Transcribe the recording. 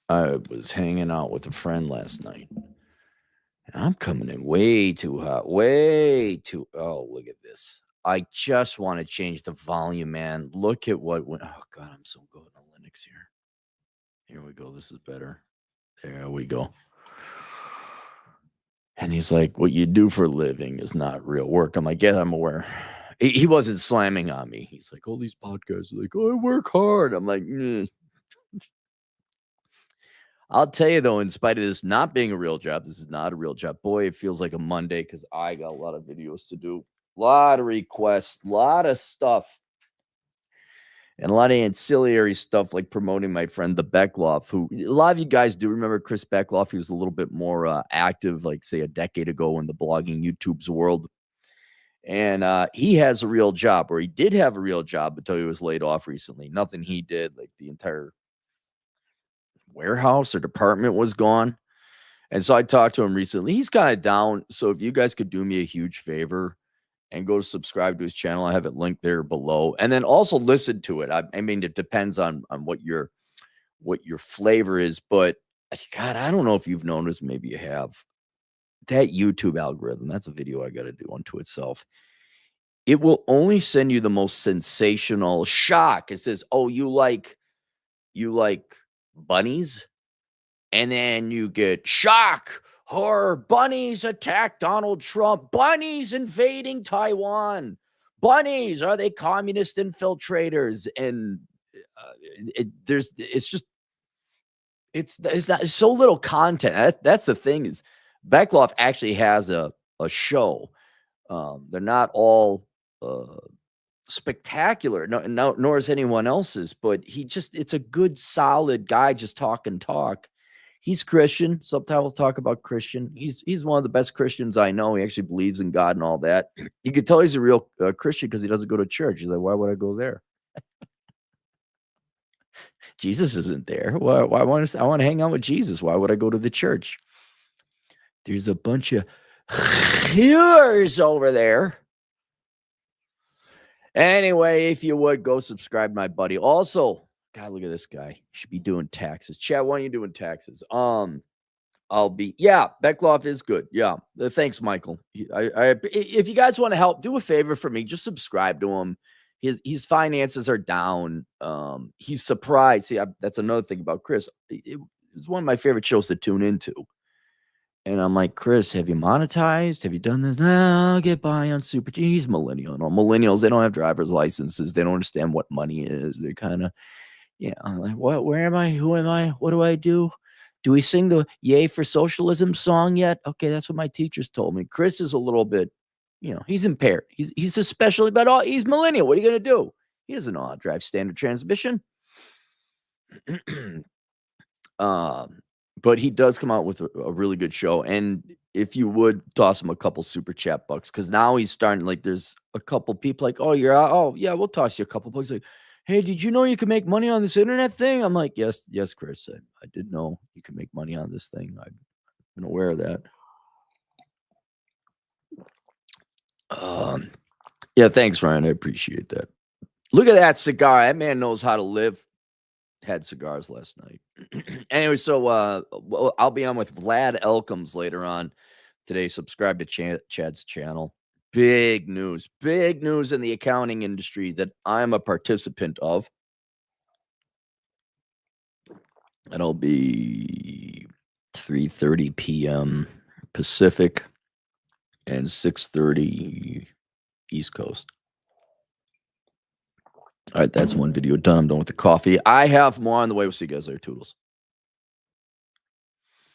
I was hanging out with a friend last night. I'm coming in way too hot. Way too. Oh, look at this. I just want to change the volume, man. Look at what went. Oh, God, I'm so good on Linux here. Here we go. This is better. There we go. And he's like, "What you do for a living is not real work." I'm like, "Yeah, I'm aware." He wasn't slamming on me. He's like, "All these podcasts are like, oh, I work hard." I'm like, I'll tell you though, in spite of this not being a real job, this is not a real job. Boy, it feels like a Monday because I got a lot of videos to do, a lot of requests, a lot of stuff, and a lot of ancillary stuff like promoting my friend the Bechtloff, who a lot of you guys do remember Chris Bechtloff. He was a little bit more active, like say a decade ago in the blogging YouTube's world. And he has a real job, or he did have a real job until he was laid off recently. Nothing he did, like the entire warehouse or department was gone. And so I talked to him recently. He's kind of down. So if you guys could do me a huge favor and go subscribe to his channel, I have it linked there below. And then also listen to it. I mean, it depends on what your flavor is. But God, I don't know if you've noticed, maybe you have, that YouTube algorithm. That's a video I got to do unto itself. It will only send you the most sensational shock. It says, "Oh, you like bunnies?" And then you get shock, horror, bunnies attack Donald Trump, bunnies invading Taiwan, bunnies, are they communist infiltrators? And it's not so little content. That's the thing is Bechtloff actually has a show. They're not all spectacular, no, nor is anyone else's, but it's a good, solid guy just talk. He's Christian. Subtitles talk about Christian. He's one of the best Christians I know. He actually believes in God and all that. You could tell he's a real Christian because he doesn't go to church. He's like, why would I go there? Jesus isn't there. Why I want to hang out with Jesus. Why would I go to the church? There's a bunch of healers over there. Anyway, if you would go subscribe, my buddy. Also, God, look at this guy. You should be doing taxes. Chad, why are you doing taxes? Bechtloff is good. Yeah. Thanks, Michael. If you guys want to help, do a favor for me. Just subscribe to him. His finances are down. He's surprised. See, that's another thing about Chris. It's one of my favorite shows to tune into. And I'm like, "Chris, have you monetized? Have you done this?" "No, I'll get by on Super G." He's millennial. No, millennials, they don't have driver's licenses. They don't understand what money is. They're kind of, I'm like, "What? Where am I? Who am I? What do I do? Do we sing the Yay for Socialism song yet?" Okay, that's what my teachers told me. Chris is a little bit, he's impaired. He's especially, but he's millennial. What are you going to do? He doesn't know how to drive standard transmission. But he does come out with a really good show. And if you would toss him a couple super chat bucks, because now he's starting, like, there's a couple people like, "Oh, you're out. Oh, yeah, we'll toss you a couple bucks." Like, "Hey, did you know you can make money on this internet thing?" I'm like, yes, Chris. I did know you can make money on this thing. I've been aware of that. Yeah, thanks, Ryan. I appreciate that. Look at that cigar. That man knows how to live. Had cigars last night. Anyway, so I'll be on with Vlad Elkins later on today. Subscribe to Chad's channel. Big news in the accounting industry that I'm a participant of. It'll be 3:30 p.m. Pacific and 6:30 East Coast. All right, that's one video done. I'm done with the coffee. I have more on the way. We'll see you guys later. Toodles.